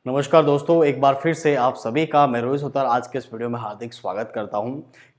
नमस्कार दोस्तों, एक बार फिर से आप सभी का मैं रोहित सुतार आज के इस वीडियो में हार्दिक स्वागत करता हूं।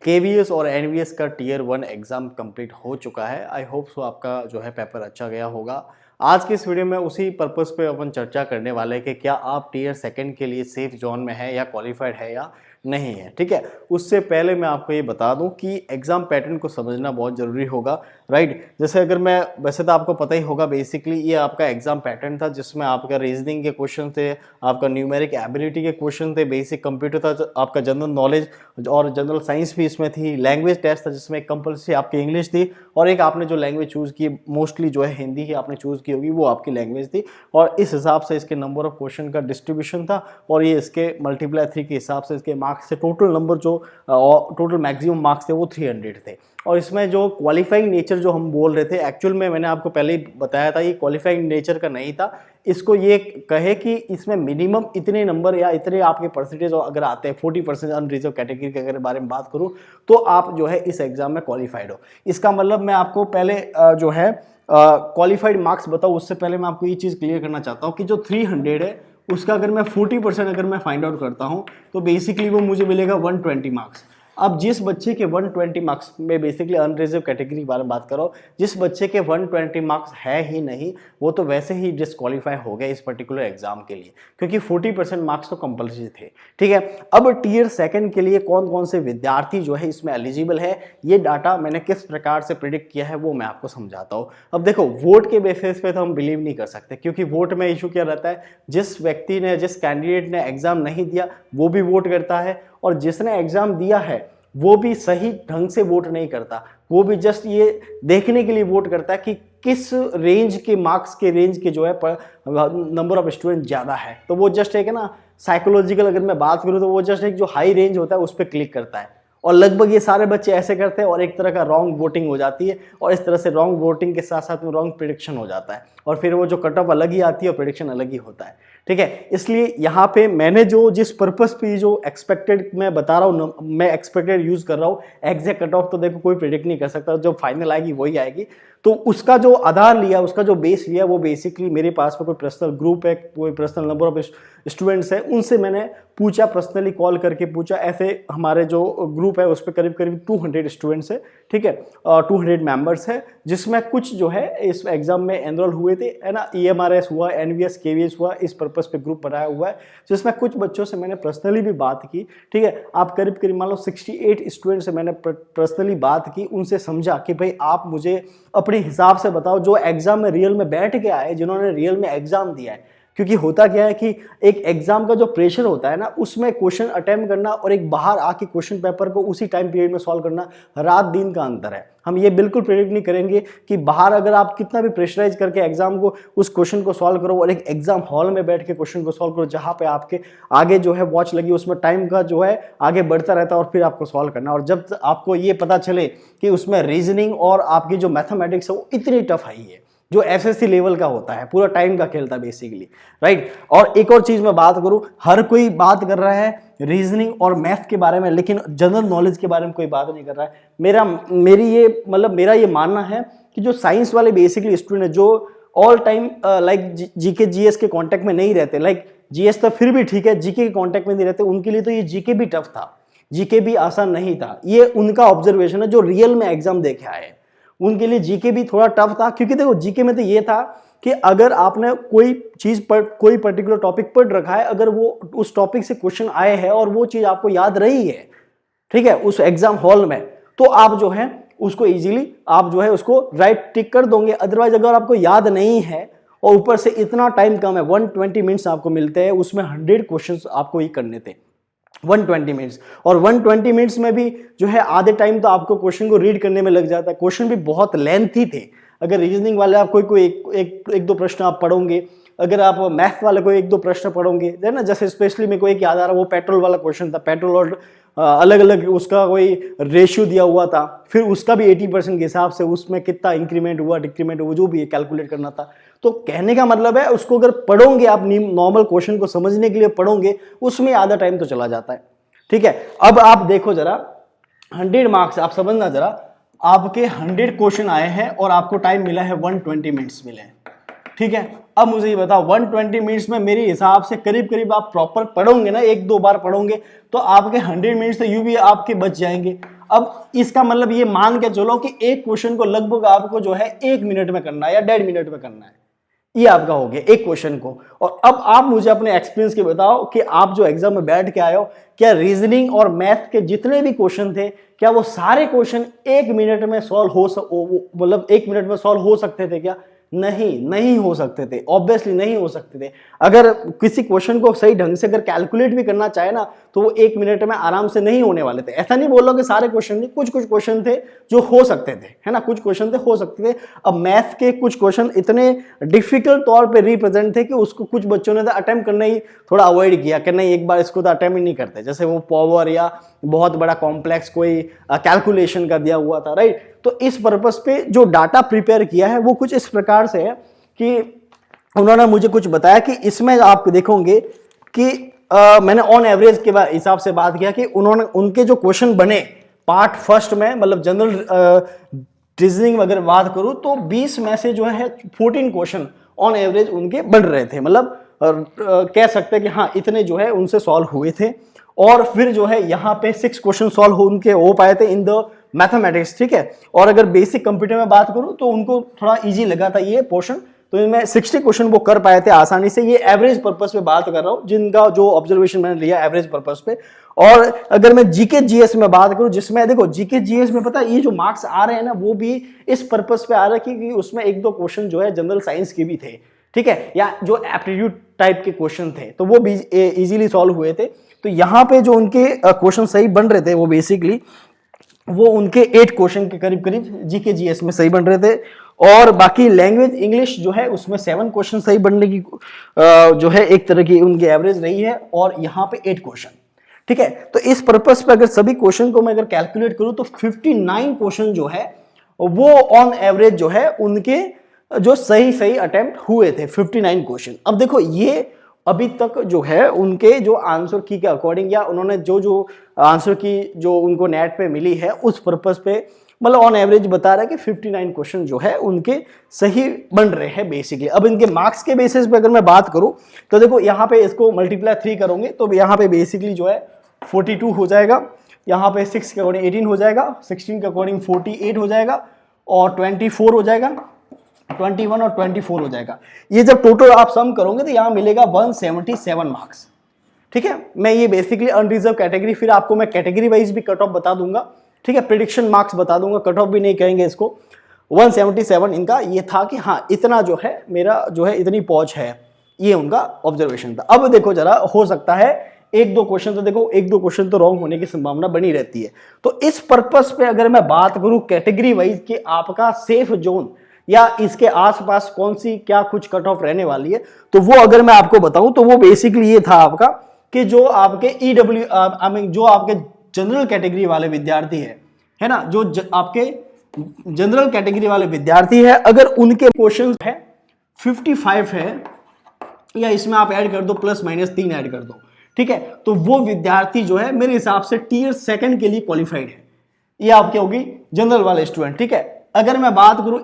केवीएस और एनवीएस का टियर 1 एग्जाम कंप्लीट हो चुका है। आई होप सो आपका जो है पेपर अच्छा गया होगा। आज के इस वीडियो में उसी पर्पस पे अपन चर्चा करने वाले हैं कि क्या आप टियर 2 के लिए सेफ जोन में है या क्वालिफाइड है या नहीं है। ठीक है, उससे पहले मैं आपको ये बता दूं कि एग्जाम पैटर्न को समझना बहुत जरूरी होगा। राइट, जैसे अगर मैं वैसे तो आपको पता ही होगा, बेसिकली ये आपका एग्जाम पैटर्न था जिसमें आपका रीजनिंग के क्वेश्चन थे, आपका न्यूमेरिक एबिलिटी के क्वेश्चन थे, बेसिक कंप्यूटर था, आपका जनरल नॉलेज और जनरल साइंस भी इसमें थी, लैंग्वेज टेस्ट था जिसमें कंपल्सरी आपकी इंग्लिश थी, और एक आपने जो लैंग्वेज चूज़ की मोस्टली जो है हिंदी ही आपने चूज़ की होगी, वो आपकी लैंग्वेज थी। और इस हिसाब से इसके नंबर ऑफ क्वेश्चन का डिस्ट्रीब्यूशन था, और ये इसके मल्टीप्लाई 3 के हिसाब से इसके मार्क्स से टोटल नंबर जो टोटल मैक्सिमम मार्क्स थे वो 300 थे। और इसमें जो क्वालिफाइंग नेचर जो हम बोल रहे थे, एक्चुअल में मैंने आपको पहले ही बताया था ये क्वालिफाइंग नेचर का नहीं था। इसको ये कहे कि इसमें मिनिमम इतने नंबर या इतने आपके परसेंटेज अगर आते हैं 40% अनरिजर्व कैटेगरी के अगर बारे में बात करूं तो आप जो है इस एग्जाम में क्वालिफाइड हो। इसका मतलब मैं आपको पहले जो है क्वालिफाइड मार्क्स बताऊं उससे पहले मैं आपको ये चीज़ क्लियर करना चाहता हूँ कि जो 300 है उसका अगर मैं 40% अगर मैं फाइंड आउट करता हूँ तो बेसिकली वो मुझे मिलेगा 120 मार्क्स। अब जिस बच्चे के 120 मार्क्स में बेसिकली अनरिजर्व कैटेगरी के बारे में बात करो, जिस बच्चे के 120 मार्क्स है ही नहीं वो तो वैसे ही डिस्क्वालीफाई हो गया इस पर्टिकुलर एग्जाम के लिए, क्योंकि 40% मार्क्स तो कंपल्सरी थे। ठीक है, अब टियर 2 के लिए कौन कौन से विद्यार्थी जो है इसमें एलिजिबल है, ये डाटा मैंने किस प्रकार से प्रिडिक्ट किया है वो मैं आपको समझाता हूँ। अब देखो, वोट के बेसिस पे तो हम बिलीव नहीं कर सकते, क्योंकि वोट में इशू क्या रहता है, जिस व्यक्ति ने जिस कैंडिडेट ने एग्जाम नहीं दिया वो भी वोट करता है, और जिसने एग्जाम दिया है वो भी सही ढंग से वोट नहीं करता, वो भी जस्ट ये देखने के लिए वोट करता है कि किस रेंज के मार्क्स के रेंज के जो है नंबर ऑफ स्टूडेंट ज़्यादा है। तो वो जस्ट एक है ना साइकोलॉजिकल, अगर मैं बात करूँ तो वो जस्ट एक जो हाई रेंज होता है उस पर क्लिक करता है, और लगभग ये सारे बच्चे ऐसे करते हैं और एक तरह का रॉन्ग वोटिंग हो जाती है, और इस तरह से रॉन्ग वोटिंग के साथ साथ में रॉन्ग प्रिडिक्शन हो जाता है, और फिर वो जो कट ऑफ अलग ही आती है और प्रिडिक्शन अलग ही होता है। ठीक है, इसलिए यहाँ पे मैंने जो जिस पर्पस पे जो एक्सपेक्टेड मैं बता रहा हूँ, मैं एक्सपेक्टेड यूज कर रहा हूँ। एग्जैक्ट कट ऑफ तो देखो कोई प्रिडिक्ट नहीं कर सकता, जो फाइनल आएगी वही आएगी। तो उसका जो आधार लिया, उसका जो बेस लिया, वो बेसिकली मेरे पास में कोई पर्सनल ग्रुप है, कोई पर्सनल नंबर ऑफ स्टूडेंट्स है, उनसे मैंने पूछा, पर्सनली कॉल करके पूछा। ऐसे हमारे जो ग्रुप है उस पर करीब करीब 200 स्टूडेंट्स है। ठीक है, 200 मेंबर्स है, जिसमें कुछ जो है इस एग्जाम में एनरोल हुए थे, है ना। EMRS हुआ, NVS KVS हुआ, इस पर्पस पे ग्रुप बनाया हुआ है, जिसमें कुछ बच्चों से मैंने पर्सनली भी बात की। ठीक है, आप करीब करीब मान लो 68 स्टूडेंट से मैंने पर्सनली बात की, उनसे समझा कि भाई आप मुझे अपने हिसाब से बताओ जो एग्जाम में रियल में बैठ के आए, जिन्होंने रियल में एग्जाम दिया है। क्योंकि होता क्या है कि एक एग्जाम का जो प्रेशर होता है ना, उसमें क्वेश्चन अटेम्प्ट करना और एक बाहर आके क्वेश्चन पेपर को उसी टाइम पीरियड में सॉल्व करना, रात दिन का अंतर है। हम ये बिल्कुल प्रेडिक्ट नहीं करेंगे कि बाहर अगर आप कितना भी प्रेशराइज करके एग्जाम को उस क्वेश्चन को सॉल्व करो, और एक एग्जाम हॉल में बैठ के क्वेश्चन को सॉल्व करो जहां पे आपके आगे जो है वॉच लगी, उसमें टाइम का जो है आगे बढ़ता रहता है, और फिर आपको सॉल्व करना। और जब आपको ये पता चले कि उसमें रीजनिंग और आपकी जो मैथमेटिक्स है वो इतनी टफ है, जो SSC लेवल का होता है, पूरा टाइम का खेल था बेसिकली। राइट, और एक और चीज मैं बात करूं, हर कोई बात कर रहा है रीजनिंग और मैथ के बारे में, लेकिन जनरल नॉलेज के बारे में कोई बात नहीं कर रहा है। मेरा ये मानना है कि जो साइंस वाले बेसिकली स्टूडेंट है, जो all time like GK GS के कॉन्टेक्ट में नहीं रहते, लाइक GS तो फिर भी ठीक है, GK के कॉन्टेक्ट में नहीं रहते, उनके लिए तो ये GK भी टफ था, GK भी आसान नहीं था। ये उनका ऑब्जर्वेशन है जो रियल में एग्जाम देखे आए, उनके लिए GK भी थोड़ा टफ था। क्योंकि देखो GK में तो ये था कि अगर आपने कोई चीज पर कोई पर्टिकुलर टॉपिक पढ़ रखा है, अगर वो उस टॉपिक से क्वेश्चन आए हैं और वो चीज आपको याद रही है, ठीक है, उस एग्जाम हॉल में, तो आप जो है उसको इजीली आप जो है उसको राइट टिक कर दोगे। अदरवाइज अगर आपको याद नहीं है और ऊपर से इतना टाइम कम है, 120 मिनट्स आपको मिलते हैं, उसमें 100 क्वेश्चन आपको ही करने थे, 120 मिनट्स। और 120 मिनट्स में भी जो है आधे टाइम तो आपको क्वेश्चन को रीड करने में लग जाता है। क्वेश्चन भी बहुत लेंथी थे। अगर रीजनिंग वाले आप कोई एक दो प्रश्न आप पढ़ोगे, अगर आप मैथ वाले को एक दो प्रश्न पढ़ोगे, है ना, जैसे स्पेशली मेरे को एक याद आ रहा है, वो पेट्रोल वाला क्वेश्चन था, पेट्रोल और अलग अलग उसका कोई रेशियो दिया हुआ था, फिर उसका भी 80% के हिसाब से उसमें कितना इंक्रीमेंट हुआ डिक्रीमेंट हुआ जो भी कैलकुलेट करना था। तो कहने का मतलब है उसको अगर पढ़ोगे आप, नॉर्मल क्वेश्चन को समझने के लिए पढ़ोगे, उसमें आधा टाइम तो चला जाता है। ठीक है, अब आप देखो जरा 100 मार्क्स, आप समझना जरा, आपके 100 क्वेश्चन आए हैं और आपको टाइम मिला है 120 मिनट्स मिले हैं। ठीक है, अब मुझे ये बताओ 120 मिनट्स में मेरे हिसाब से करीब करीब आप प्रॉपर पढ़ोगे ना, एक दो बार पढ़ोगे तो आपके 100 मिनट्स तो यूं भी आपके बच जाएंगे। अब इसका मतलब ये मान के चलो कि एक क्वेश्चन को लगभग आपको जो है 1 मिनट में करना है या 1.5 मिनट में करना है, ये आपका हो गया एक क्वेश्चन को। और अब आप मुझे अपने एक्सपीरियंस के बताओ कि आप जो एग्जाम में बैठ के आए हो, क्या रीजनिंग और मैथ के जितने भी क्वेश्चन थे, क्या वो सारे क्वेश्चन 1 मिनट में सॉल्व हो मतलब 1 मिनट में सॉल्व हो सकते थे क्या? नहीं हो सकते थे, ऑब्वियसली नहीं हो सकते थे। अगर किसी क्वेश्चन को सही ढंग से अगर कैलकुलेट भी करना चाहे ना तो वो 1 मिनट में आराम से नहीं होने वाले थे। ऐसा नहीं बोल रहा कि सारे क्वेश्चन थे, कुछ क्वेश्चन थे जो हो सकते थे, है ना, कुछ क्वेश्चन थे हो सकते थे। अब मैथ के कुछ क्वेश्चन इतने डिफिकल्ट तौर पे रिप्रेजेंट थे कि उसको कुछ बच्चों ने तो अटेम्प्ट करना ही थोड़ा अवॉइड किया कि नहीं, एक बार इसको तो अटेम्प्ट ही नहीं करते, जैसे वो पावर या बहुत बड़ा कॉम्प्लेक्स कोई कैलकुलेशन का दिया हुआ था, राइट। तो इस पर्पस पे जो डाटा प्रिपेयर किया है वो कुछ इस प्रकार से है कि उन्होंने मुझे कुछ बताया कि इसमें आप देखोगे कि मैंने ऑन एवरेज के हिसाब से बात किया कि उन्होंने उनके जो क्वेश्चन बने पार्ट फर्स्ट में, मतलब जनरल रीजनिंग अगर बात करूं तो 20 में से जो है 14 क्वेश्चन ऑन एवरेज उनके बन रहे थे, मतलब कह सकते हैं कि हाँ इतने जो है उनसे सॉल्व हुए थे। और फिर जो है यहाँ पे 6 क्वेश्चन सॉल्व उनके हो पाए थे इन द मैथमेटिक्स, ठीक है। और अगर बेसिक कंप्यूटर में बात करूं तो उनको थोड़ा इजी लगा था ये पोर्शन, तो इनमें 60 क्वेश्चन वो कर पाए थे आसानी से। ये एवरेज पर्पस पे बात कर रहा हूं, जिनका जो ऑब्जर्वेशन मैंने लिया एवरेज पर्पस पे। और अगर मैं जीके जीएस में बात करूं, जिसमें देखो जीके जीएस में पता है ये जो मार्क्स आ रहे हैं ना वो भी इस पर्पस पे आ रहा है कि उसमें एक दो क्वेश्चन जो है जनरल साइंस के भी थे, ठीक है, या जो एप्टीट्यूड टाइप के क्वेश्चन थे तो वो भी इजीली सॉल्व हुए थे। तो यहाँ पे जो उनके क्वेश्चन सही बन रहे थे वो बेसिकली वो उनके 8 क्वेश्चन के करीब करीब जीके जीएस में सही बन रहे थे। और बाकी लैंग्वेज इंग्लिश जो है उसमें 7 क्वेश्चन सही बनने की जो है एक तरह की उनकी एवरेज रही है, और यहाँ पे 8 क्वेश्चन, ठीक है। तो इस पर्पस पे अगर सभी क्वेश्चन को मैं अगर कैलकुलेट करूं तो 59 क्वेश्चन जो है वो ऑन एवरेज जो है उनके जो सही अटेम्प्ट हुए थे 59 क्वेश्चन। अब देखो ये अभी तक जो है उनके जो आंसर की के अकॉर्डिंग या उन्होंने जो आंसर की जो उनको नेट पे मिली है उस पर्पस पे मतलब ऑन एवरेज बता रहा है कि 59 क्वेश्चन जो है उनके सही बन रहे हैं बेसिकली। अब इनके मार्क्स के बेसिस पे अगर मैं बात करूं तो देखो यहाँ पे इसको मल्टीप्लाई 3 करोगे तो यहाँ पे बेसिकली जो है 42 हो जाएगा, यहाँ पे 6 के अकॉर्डिंग 18 हो जाएगा, 16 के अकॉर्डिंग 48 हो जाएगा, और 24 हो जाएगा, 21 और 24 हो जाएगा। ये जब टोटल आप सम करोगे तो यहाँ मिलेगा 177 मार्क्स, ठीक है। मैं ये बेसिकली अनरिजर्व कैटेगरी, फिर आपको मैं कैटेगरी वाइज भी कट ऑफ बता दूंगा, ठीक है, प्रिडिक्शन मार्क्स बता दूंगा, कट ऑफ भी नहीं कहेंगे इसको। 177 इनका ये था कि हाँ इतना जो है मेरा जो है इतनी पहुंच है, ये उनका ऑब्जर्वेशन था। अब देखो जरा, हो सकता है एक दो क्वेश्चन तो देखो एक दो क्वेश्चन तो रॉन्ग होने की संभावना बनी रहती है। तो इस पर्पस पे अगर मैं बात करूं कैटेगरी वाइज कि आपका सेफ जोन या इसके आसपास कौन सी क्या कुछ कट ऑफ रहने वाली है, तो वो अगर मैं आपको बताऊं तो वो बेसिकली ये था आपका कि जो आपके जो आपके जनरल कैटेगरी वाले विद्यार्थी है ना, जो आपके जनरल कैटेगरी वाले विद्यार्थी है, अगर उनके क्वेश्चन है 55 है, या इसमें आप ऐड कर दो प्लस माइनस 3 ऐड कर दो, ठीक है, तो वो विद्यार्थी जो है मेरे हिसाब से टियर 2 के लिए क्वालिफाइड है। ये आपकी होगी जनरल वाले स्टूडेंट, ठीक है। अगर मैं बात करूं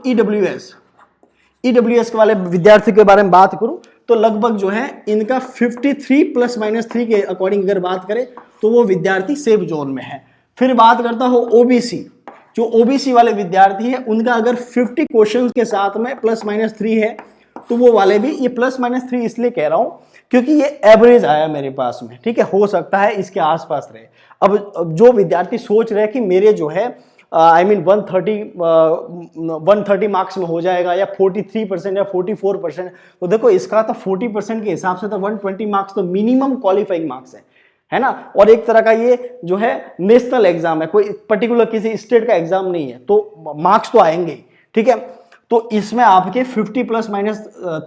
ईडब्ल्यूएस वाले विद्यार्थी के बारे में बात करूं तो लगभग जो है इनका 53 प्लस माइनस 3 के अकॉर्डिंग अगर बात करें तो वो विद्यार्थी सेफ जोन में है। फिर बात करता हूं ओबीसी, जो ओबीसी वाले विद्यार्थी है उनका अगर 50 क्वेश्चंस के साथ में प्लस माइनस 3 है तो वो वाले भी, ये प्लस माइनस 3 इसलिए कह रहा हूं क्योंकि ये एवरेज आया मेरे पास में, ठीक है, हो सकता है इसके आसपास रहे। अब जो विद्यार्थी सोच रहे हैं कि मेरे जो है 130 मार्क्स में हो जाएगा या 43% या 44%, तो देखो इसका तो 40% के हिसाब से तो 120 मार्क्स तो मिनिमम क्वालिफाइंग मार्क्स है ना। और एक तरह का ये जो है नेशनल एग्जाम है, कोई पर्टिकुलर किसी स्टेट का एग्जाम नहीं है, तो मार्क्स तो आएंगे, ठीक है। तो इसमें आपके 50 प्लस माइनस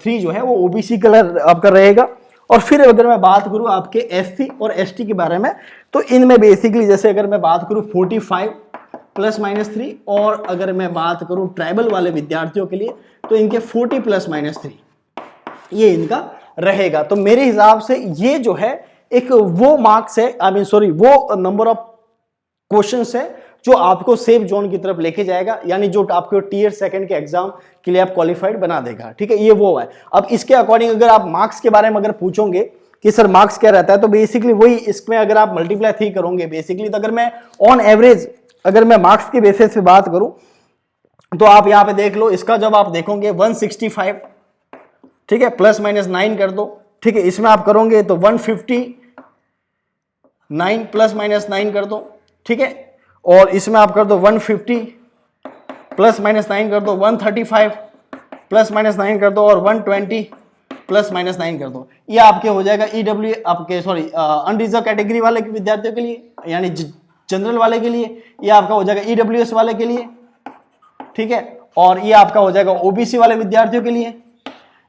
3 जो है वो ओबीसी कलर आपका रहेगा। और फिर अगर मैं बात करूं आपके एससी और एसटी के बारे में तो इनमें बेसिकली जैसे अगर मैं बात करूं 45 प्लस माइनस 3, और अगर मैं बात करूं ट्राइबल वाले विद्यार्थियों के लिए तो इनके 40 प्लस माइनस 3 ये इनका रहेगा। तो मेरे हिसाब से ये जो है एक वो मार्क्स है, वो नंबर ऑफ क्वेश्चंस है जो आपको सेफ जोन की तरफ लेके जाएगा, यानी जो आपको टीयर सेकंड के एग्जाम के लिए आप क्वालिफाइड बना देगा। ठीक है, ये वो है। अब इसके अकॉर्डिंग अगर आप मार्क्स के बारे में अगर पूछोगे कि सर मार्क्स क्या रहता है, तो बेसिकली वही इसमें अगर आप मल्टीप्लाई 3 करोगे बेसिकली, तो अगर मैं ऑन एवरेज अगर मैं मार्क्स के बेसिस पे बात करूं तो आप यहां पे देख लो, इसका जब आप देखोगे 165, ठीक है, प्लस माइनस 9 कर दो। ठीक है, इसमें आप करोगे तो 159 प्लस माइनस 9 कर दो। ठीक है, और इसमें आप कर दो 150 प्लस माइनस 9 कर दो, 135 प्लस माइनस 9 कर दो, और 120 प्लस माइनस 9 कर दो। ये आपके हो जाएगा ईडब्ल्यू आपके अनरिजर्व कैटेगरी वाले के विद्यार्थियों के लिए, यानी जनरल वाले के लिए। ये आपका हो जाएगा ईडब्ल्यूएस वाले के लिए। ठीक है, और ये आपका हो जाएगा ओबीसी वाले विद्यार्थियों के लिए,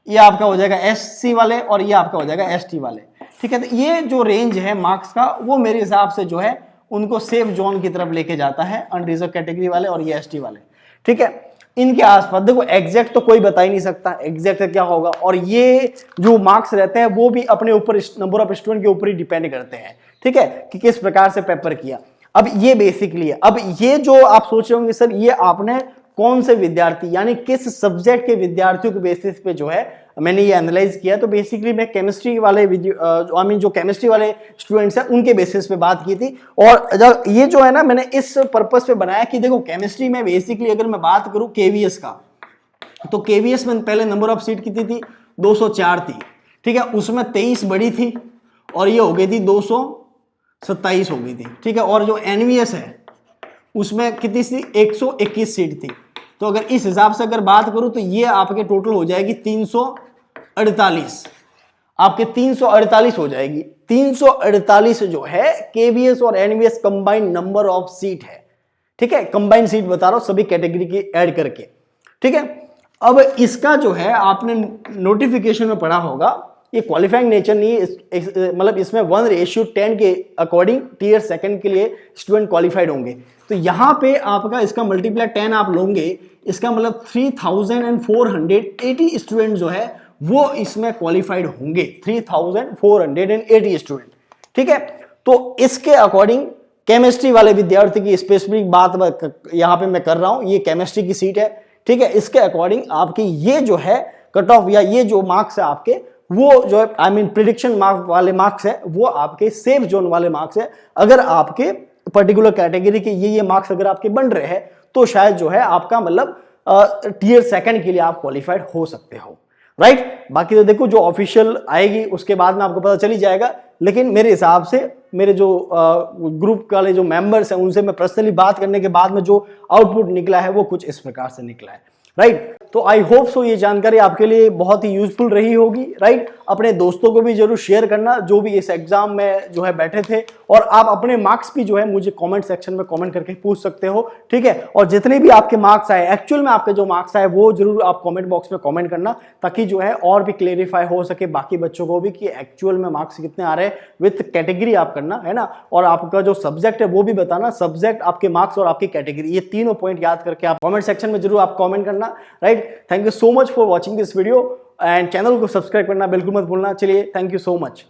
ये आपका हो जाएगा एससी वाले, और ये आपका हो जाएगा एसटी वाले। ठीक है, तो ये जो रेंज है मार्क्स का, वो मेरे हिसाब से जो है उनको सेफ जोन की तरफ लेके जाता है, अनरिजर्व कैटेगरी वाले और ये एसटी वाले। ठीक है, इनके आसपास देखो, एग्जैक्ट तो कोई बता ही नहीं सकता एग्जैक्ट क्या होगा, और ये जो मार्क्स रहते हैं वो भी अपने ऊपर नंबर ऑफ स्टूडेंट के ऊपर ही डिपेंड करते हैं। ठीक है, कि किस प्रकार से पेपर किया। अब ये बेसिकली है। अब ये जो आप सोच रहे होंगे सर ये आपने कौन से विद्यार्थी यानी किस सब्जेक्ट के विद्यार्थियों के बेसिस पे जो है मैंने ये एनालाइज किया, तो बेसिकली मैं केमिस्ट्री वाले जो केमिस्ट्री वाले स्टूडेंट्स हैं उनके बेसिस पे बात की थी। और जब ये जो है ना मैंने इस पर्पस पे बनाया कि देखो केमिस्ट्री में बेसिकली अगर मैं बात करूं केवीएस का, तो केवीएस में पहले नंबर ऑफ सीट कितनी थी, 204 थी। ठीक है, उसमें 23 बड़ी थी और ये हो गई थी 227 हो गई थी। ठीक है, और जो एनवीएस है उसमें कितनी थी, 121 सीट थी। तो अगर इस हिसाब से अगर बात करूं तो ये आपके टोटल हो जाएगी 348, आपके 348 हो जाएगी। 348 जो है केवीएस और NVS combined number of seat है। ठीक है, कंबाइंड सीट बता रहा हूं सभी कैटेगरी की ऐड करके। ठीक है, अब इसका जो है आपने नोटिफिकेशन में पढ़ा होगा, ये क्वालिफाइंग नेचर नहीं है, मतलब इसमें 1:10 के अकॉर्डिंग टीयर सेकंड के लिए स्टूडेंट क्वालिफाइड होंगे। तो यहाँ पे आपका इसका मल्टीप्लाई 10 आप लोगे, इसका मतलब 3480 स्टूडेंट जो है वो इसमें क्वालिफाइड होंगे, 3480 स्टूडेंट। ठीक है, तो इसके अकॉर्डिंग केमिस्ट्री वाले विद्यार्थी की स्पेसिफिक बात यहाँ पे मैं कर रहा हूँ, ये केमिस्ट्री की सीट है। ठीक है, इसके अकॉर्डिंग आपकी ये जो है कट ऑफ या ये जो मार्क्स है आपके, वो जो है प्रिडिक्शन मार्क्स वाले मार्क्स है, वो आपके सेफ जोन वाले मार्क्स है। अगर आपके पर्टिकुलर कैटेगरी के ये मार्क्स अगर आपके बन रहे हैं तो शायद जो है आपका मतलब टीयर सेकंड के लिए आप क्वालिफाइड हो सकते हो। राइट, बाकी तो देखो जो ऑफिशियल आएगी उसके बाद में आपको पता चल ही जाएगा, लेकिन मेरे हिसाब से मेरे जो ग्रुप वाले जो मेंबर्स हैं उनसे मैं पर्सनली बात करने के बाद में जो आउटपुट निकला है वो कुछ इस प्रकार से निकला है। राइट, तो आई होप सो ये जानकारी आपके लिए बहुत ही यूजफुल रही होगी। राइट, अपने दोस्तों को भी जरूर शेयर करना जो भी इस एग्जाम में जो है बैठे थे, और आप अपने मार्क्स भी जो है मुझे कमेंट सेक्शन में कमेंट करके पूछ सकते हो। ठीक है, और जितने भी आपके मार्क्स आए, एक्चुअल में आपके जो मार्क्स आए वो जरूर आप कमेंट बॉक्स में कमेंट करना, ताकि जो है और भी क्लेरिफाई हो सके बाकी बच्चों को भी कि एक्चुअल में मार्क्स कितने आ रहे हैं, विथ कैटेगरी आप करना है ना, और आपका जो सब्जेक्ट है वो भी बताना, सब्जेक्ट, आपके मार्क्स और आपकी कैटेगरी, ये तीनों पॉइंट याद करके आप कमेंट सेक्शन में जरूर आप कमेंट करना। Right, thank you so much for watching this video, and channel को सब्सक्राइब करना बिल्कुल मत भूलना। चलिए, थैंक यू सो मच।